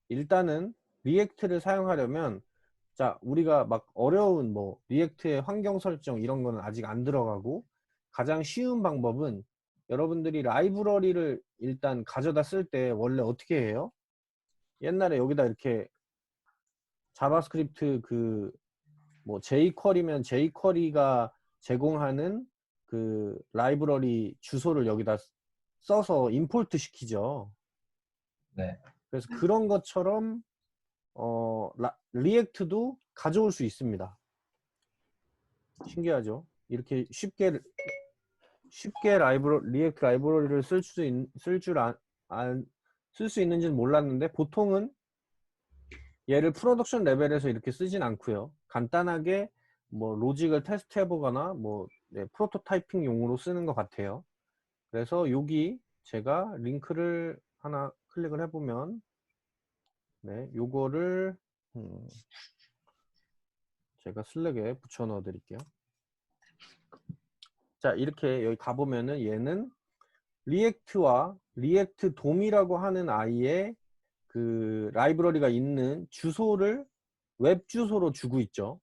일단은 리액트를 사용하려면 자, 우리가 막 어려운 뭐 리액트의 환경 설정 이런 거는 아직 안 들어가고 가장 쉬운 방법은 여러분들이 라이브러리를 일단 가져다 쓸 때 원래 어떻게 해요? 옛날에 여기다 이렇게 자바스크립트 그 뭐 jQuery면 jQuery가 제공하는 그 라이브러리 주소를 여기다 써서 임포트 시키죠. 네. 그래서 그런 것처럼 리액트도 가져올 수 있습니다. 신기하죠? 이렇게 쉽게 리액트 라이브러리를 쓸 수 있는지는 몰랐는데 보통은 얘를 프로덕션 레벨에서 이렇게 쓰진 않고요. 간단하게 뭐 로직을 테스트 해보거나 뭐 프로토타이핑 용으로 쓰는 것 같아요. 그래서 여기 제가 링크를 하나 클릭을 해보면 네, 요거를 제가 슬랙에 붙여 넣어 드릴게요. 자, 이렇게 여기 가보면은 얘는 리액트와 리액트 돔이라고 하는 아이의 그 라이브러리가 있는 주소를 웹 주소로 주고 있죠.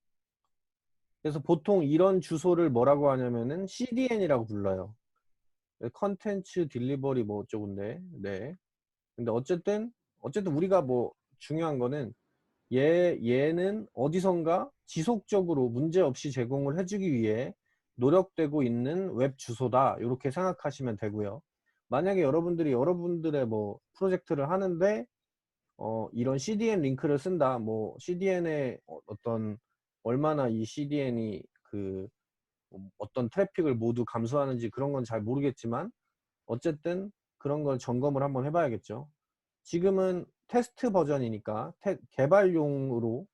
그래서 보통 이런 주소를 뭐라고 하냐면은 CDN이라고 불러요. 컨텐츠 딜리버리 뭐 어쩌고인데. 네. 근데 어쨌든 우리가 뭐 중요한 거는 얘는 어디선가 지속적으로 문제없이 제공을 해주기 위해 노력되고 있는 웹 주소다. 이렇게 생각하시면 되고요. 만약에 여러분들이 여러분들의 뭐 프로젝트를 하는데 이런 CDN 링크를 쓴다. 뭐 CDN의 어떤 얼마나 이 CDN이 그 어떤 트래픽을 모두 감수하는지 그런 건 잘 모르겠지만 어쨌든 그런 걸 점검을 한번 해봐야겠죠. 지금은 테스트 버전이니까 개발용으로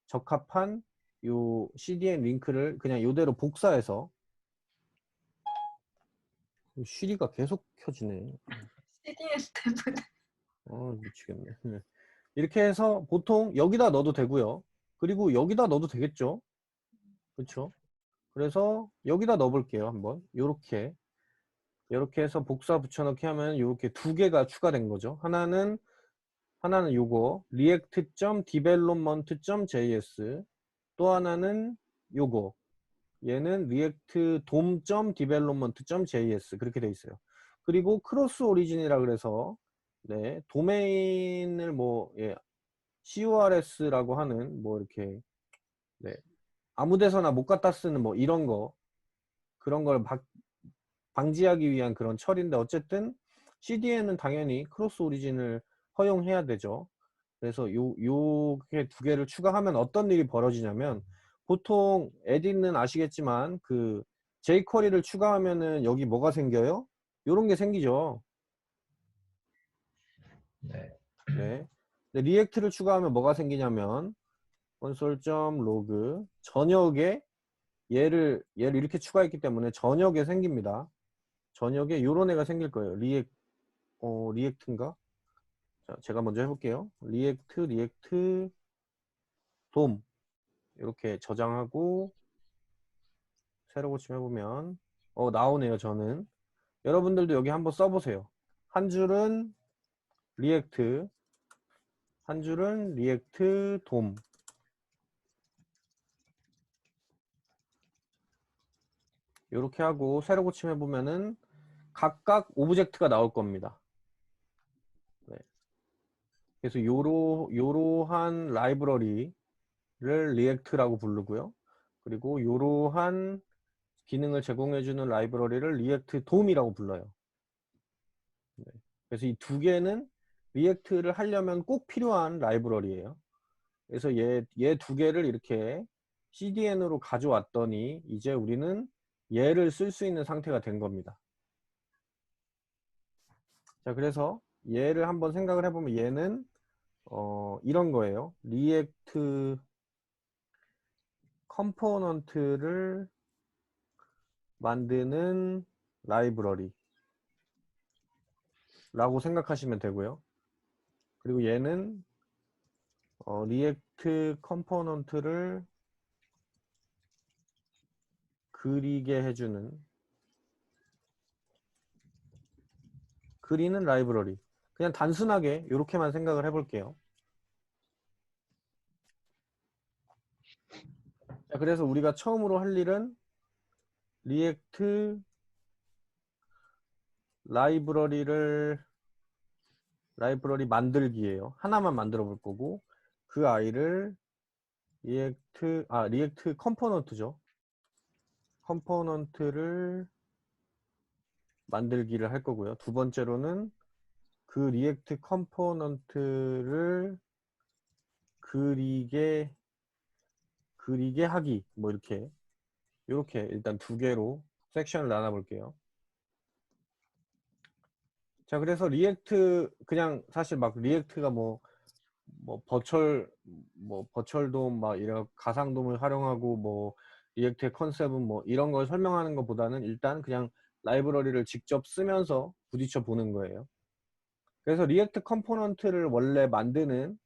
적합한 요 CDN 링크를 그냥 이대로 복사해서 쉬리가 계속 켜지네. CDS 때문에. 미치겠네. 이렇게 해서 보통 여기다 넣어도 되고요. 그리고 여기다 넣어도 되겠죠. 그렇죠? 그래서 여기다 넣어 볼게요. 한번 요렇게 해서 복사 붙여넣기 하면 요렇게 두 개가 추가된 거죠. 하나는 요거 react.development.js, 또 하나는 요거 얘는 react.dom.development.js 그렇게 돼 있어요. 그리고 크로스 오리진이라 그래서 네, 도메인을 뭐 CORS라고 하는 뭐 이렇게 네, 아무 데서나 못 갖다 쓰는 뭐 이런 거 그런 걸 방지하기 위한 그런 처리인데 어쨌든 CDN은 당연히 크로스 오리진을 허용해야 되죠. 그래서 요게 두 개를 추가하면 어떤 일이 벌어지냐면 보통 에딧은 아시겠지만 그 jQuery를 추가하면은 여기 뭐가 생겨요? 요런 게 생기죠. 네. 네. 근데 리액트를 추가하면 뭐가 생기냐면 console.log 전역에 얘를 이렇게 추가했기 때문에 전역에 생깁니다. 전역에 요런 애가 생길 거예요. 리액트인가? 자, 제가 먼저 해볼게요. 리액트 돔 이렇게 저장하고 새로 고침해보면 나오네요. 저는 여러분들도 여기 한번 써보세요. 한 줄은 리액트, 한 줄은 리액트 돔. 이렇게 하고 새로 고침해보면은 각각 오브젝트가 나올 겁니다. 네. 그래서 요러한 라이브러리를 리액트라고 부르고요. 그리고 요러한 기능을 제공해주는 라이브러리를 리액트 돔이라고 불러요. 네. 그래서 이 두 개는 리액트를 하려면 꼭 필요한 라이브러리예요. 그래서 얘 두 개를 이렇게 CDN으로 가져왔더니 이제 우리는 얘를 쓸 수 있는 상태가 된 겁니다. 자, 그래서 얘를 한번 생각을 해보면 얘는 이런 거예요. 리액트 컴포넌트를 만드는 라이브러리 라고 생각하시면 되고요. 그리고 얘는 리액트 컴포넌트를 그리게 해주는 그리는 라이브러리. 그냥 단순하게 이렇게만 생각을 해볼게요. 자, 그래서 우리가 처음으로 할 일은 리액트 라이브러리 만들기예요. 하나만 만들어 볼 거고 그 아이를 리액트 컴포넌트죠. 컴포넌트를 만들기를 할 거고요. 두 번째로는 그 리액트 컴포넌트를 그리게 하기 뭐 이렇게 일단 두 개로 섹션을 나눠 볼게요. 자, 그래서 리액트 그냥 사실 막 리액트가 뭐 버철돔 막 이런 가상돔을 활용하고 뭐 리액트의 컨셉은 뭐 이런 걸 설명하는 것보다는 일단 그냥 라이브러리를 직접 쓰면서 부딪혀 보는 거예요. 그래서 리액트 컴포넌트를 원래 만드는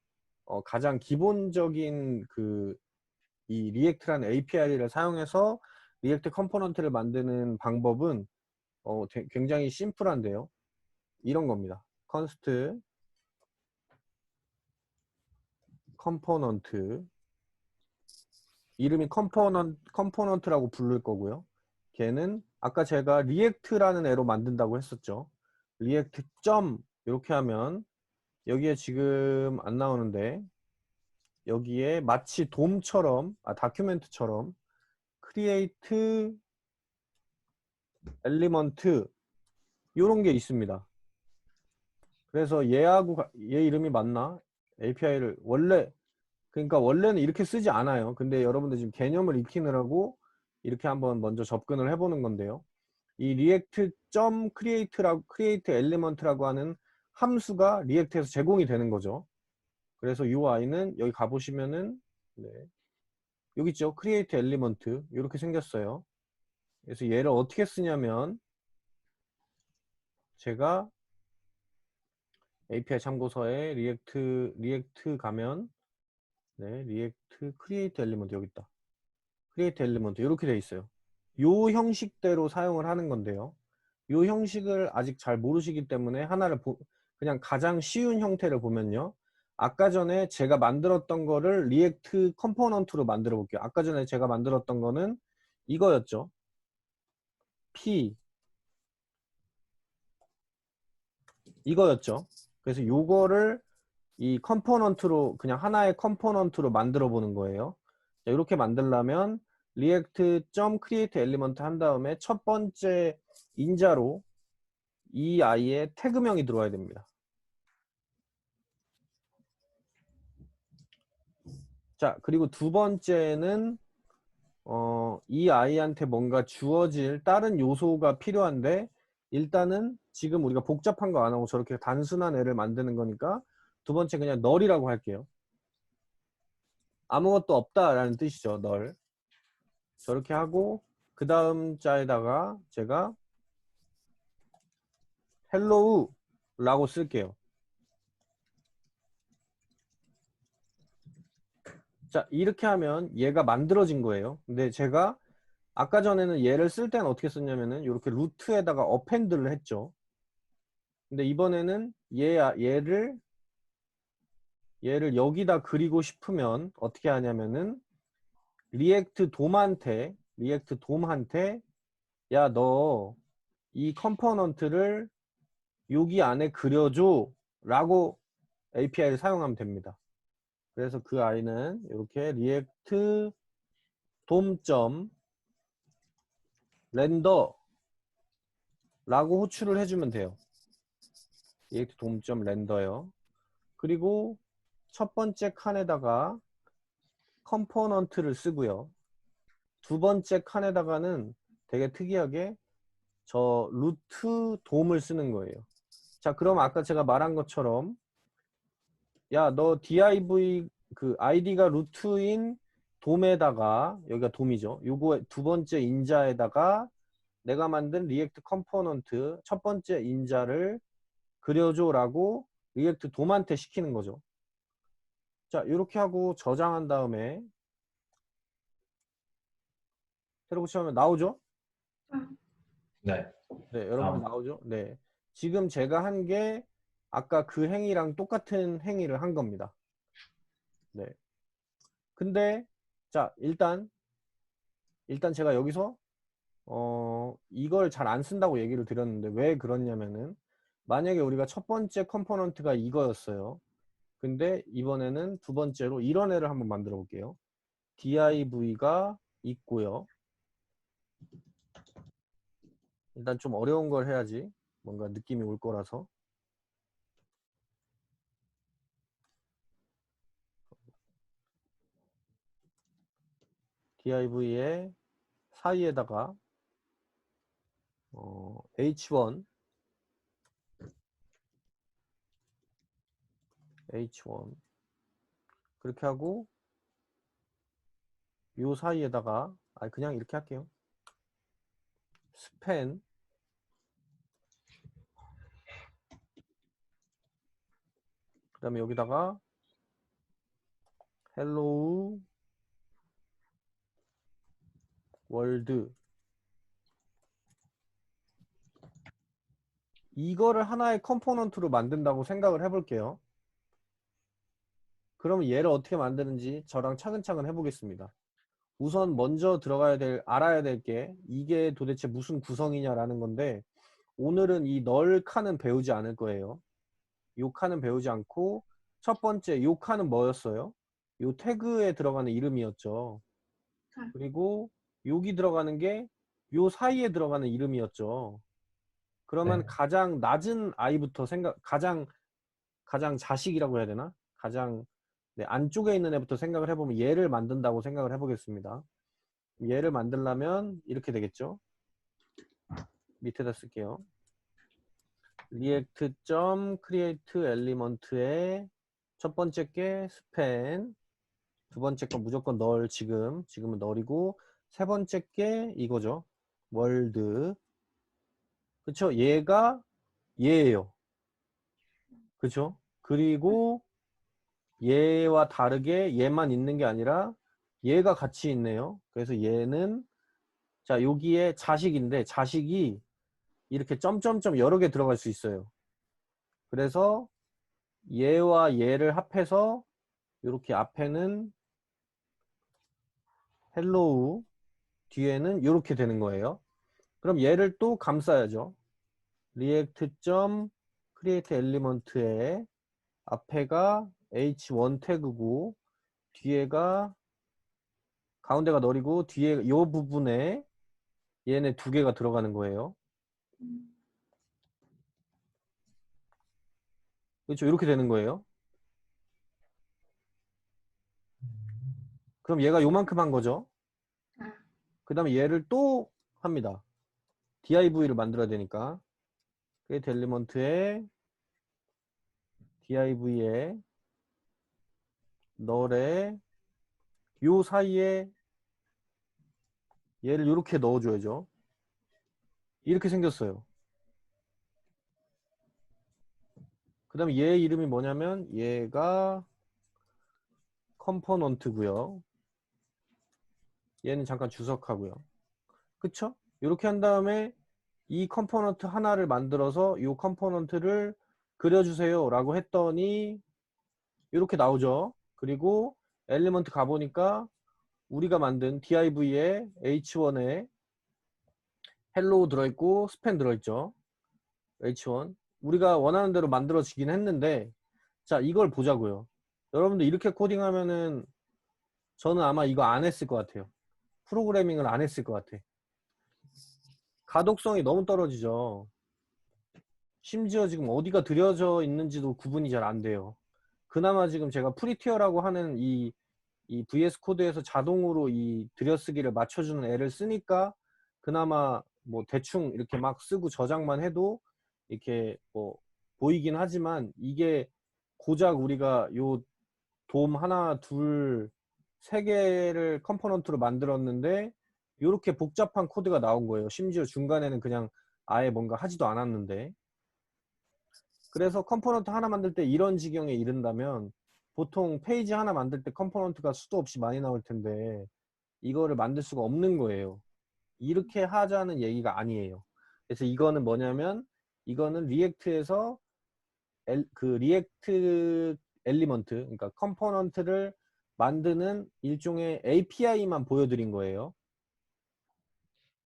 가장 기본적인 이 리액트라는 API를 사용해서 리액트 컴포넌트를 만드는 방법은 굉장히 심플한데요. 이런 겁니다. const 컴포넌트 이름이 컴포넌트라고 부를 거고요. 걔는 아까 제가 리액트라는 애로 만든다고 했었죠. 리액트 점 이렇게 하면 여기에 지금 안 나오는데 여기에 마치 돔처럼 다큐멘트처럼 create element 이런 게 있습니다. 그래서 얘 이름이 맞나? API를 그러니까 원래는 이렇게 쓰지 않아요. 근데 여러분들 지금 개념을 익히느라고 이렇게 한번 먼저 접근을 해보는 건데요. 이 create element라고 하는 함수가 리액트에서 제공이 되는 거죠. 그래서 UI는 여기 가보시면은 네, 여기 있죠. create element 이렇게 생겼어요. 그래서 얘를 어떻게 쓰냐면 제가 API 참고서에 리액트 가면 네, 리액트 create element 여기 있다. create element 이렇게 돼 있어요. 요 형식대로 사용을 하는 건데요. 요 형식을 아직 잘 모르시기 때문에 그냥 가장 쉬운 형태를 보면요. 아까 전에 제가 만들었던 거를 리액트 컴포넌트로 만들어 볼게요. 아까 전에 제가 만들었던 거는 이거였죠. P 이거였죠. 그래서 요거를 이 컴포넌트로 그냥 하나의 컴포넌트로 만들어 보는 거예요. 자, 이렇게 만들려면 react.create element 한 다음에 첫 번째 인자로 이 아이의 태그명이 들어와야 됩니다. 자, 그리고 두 번째는 이 아이한테 뭔가 주어질 다른 요소가 필요한데 일단은 지금 우리가 복잡한 거 안 하고 저렇게 단순한 애를 만드는 거니까 두 번째 그냥 널이라고 할게요. 아무것도 없다라는 뜻이죠. 널. 저렇게 하고 그 다음 자에다가 제가 hello 라고 쓸게요. 자, 이렇게 하면 얘가 만들어진 거예요. 근데 제가 아까 전에는 얘를 쓸 때는 어떻게 썼냐면은 이렇게 루트에다가 어펜드를 했죠. 근데 이번에는 얘를 여기다 그리고 싶으면 어떻게 하냐면은 리액트 돔한테 야, 너 이 컴포넌트를 여기 안에 그려줘 라고 API를 사용하면 됩니다. 그래서 그 아이는 이렇게 리액트 돔점 렌더 라고 호출을 해주면 돼요. 리액트 돔점 렌더요. 그리고 첫 번째 칸에다가 컴포넌트를 쓰고요. 두 번째 칸에다가는 되게 특이하게 저 루트 돔을 쓰는 거예요. 자, 그럼 아까 제가 말한 것처럼 야, 너 div 아이디가 루트인 돔에다가 여기가 돔이죠. 요거 두 번째 인자에다가 내가 만든 리액트 컴포넌트 첫 번째 인자를 그려줘라고 리액트 돔한테 시키는 거죠. 자, 이렇게 하고 저장한 다음에 새로 고치면 나오죠? 네. 네, 여러분들 나오죠? 네. 지금 제가 한 게 아까 그 행위랑 똑같은 행위를 한 겁니다. 네. 근데 자, 일단 일단 제가 여기서 이걸 잘 안 쓴다고 얘기를 드렸는데 왜 그러냐면은 만약에 우리가 첫 번째 컴포넌트가 이거였어요. 근데 이번에는 두 번째로 이런 애를 한번 만들어 볼게요. div가 있고요. 일단 좀 어려운 걸 해야지 뭔가 느낌이 올 거라서. div의 사이에다가 h1 그렇게 하고 요 사이에다가 그냥 이렇게 할게요. 스팬 그 다음에 여기다가 hello world 이거를 하나의 컴포넌트로 만든다고 생각을 해볼게요. 그러면 얘를 어떻게 만드는지 저랑 차근차근 해보겠습니다. 우선 먼저 알아야 될 게 이게 도대체 무슨 구성이냐라는 건데 오늘은 이 널 칸은 배우지 않을 거예요. 요 칸은 배우지 않고 첫 번째 요 칸은 뭐였어요? 요 태그에 들어가는 이름이었죠. 그리고 여기 들어가는 게 요 사이에 들어가는 이름이었죠. 그러면 네. 가장 낮은 아이부터 가장 자식이라고 해야 되나? 가장 안쪽에 있는 애부터 생각을 해보면 얘를 만든다고 생각을 해보겠습니다. 얘를 만들려면 이렇게 되겠죠. 밑에다 쓸게요. react.createElement의 첫 번째 게 span, 두 번째 건 무조건 널 지금은 널이고 세 번째 게 이거죠. world. 그쵸? 얘가 얘예요. 그쵸? 그리고 얘와 다르게 얘만 있는 게 아니라 얘가 같이 있네요. 그래서 얘는 자 여기에 자식인데 자식이 이렇게 점점점 여러 개 들어갈 수 있어요. 그래서 얘와 얘를 합해서 이렇게 앞에는 hello 뒤에는 이렇게 되는 거예요. 그럼 얘를 또 감싸야죠. react.createElement의 앞에가 h1 태그고 뒤에가 가운데가 널이고 뒤에 이 부분에 얘네 두 개가 들어가는 거예요. 그렇죠? 이렇게 되는 거예요. 그럼 얘가 요만큼 한 거죠. 그 다음에 얘를 또 합니다. div를 만들어야 되니까 create element의 div에 널에 요 사이에 얘를 이렇게 넣어줘야죠. 이렇게 생겼어요. 그 다음에 얘 이름이 뭐냐면 얘가 컴포넌트고요. 얘는 잠깐 주석하고요. 그쵸? 이렇게 한 다음에 이 컴포넌트 하나를 만들어서 이 컴포넌트를 그려주세요 라고 했더니 이렇게 나오죠. 그리고 엘리먼트 가보니까 우리가 만든 div에 h1에 hello 들어있고 span 들어있죠. h1 우리가 원하는 대로 만들어지긴 했는데 자 이걸 보자고요. 여러분들 이렇게 코딩하면은 저는 아마 이거 안 했을 것 같아요. 프로그래밍을 안 했을 것 같아. 가독성이 너무 떨어지죠. 심지어 지금 어디가 들여져 있는지도 구분이 잘 안 돼요. 그나마 지금 제가 프리티어라고 하는 이 VS 코드에서 자동으로 이 들여쓰기를 맞춰주는 애를 쓰니까 그나마 뭐 대충 이렇게 막 쓰고 저장만 해도 이렇게 뭐 보이긴 하지만 이게 고작 우리가 요 돔 하나 둘 세 개를 컴포넌트로 만들었는데 이렇게 복잡한 코드가 나온 거예요. 심지어 중간에는 그냥 아예 뭔가 하지도 않았는데. 그래서 컴포넌트 하나 만들 때 이런 지경에 이른다면 보통 페이지 하나 만들 때 컴포넌트가 수도 없이 많이 나올 텐데 이거를 만들 수가 없는 거예요. 이렇게 하자는 얘기가 아니에요. 그래서 이거는 뭐냐면 이거는 리액트에서 그 리액트 엘리먼트 그러니까 컴포넌트를 만드는 일종의 API만 보여드린 거예요.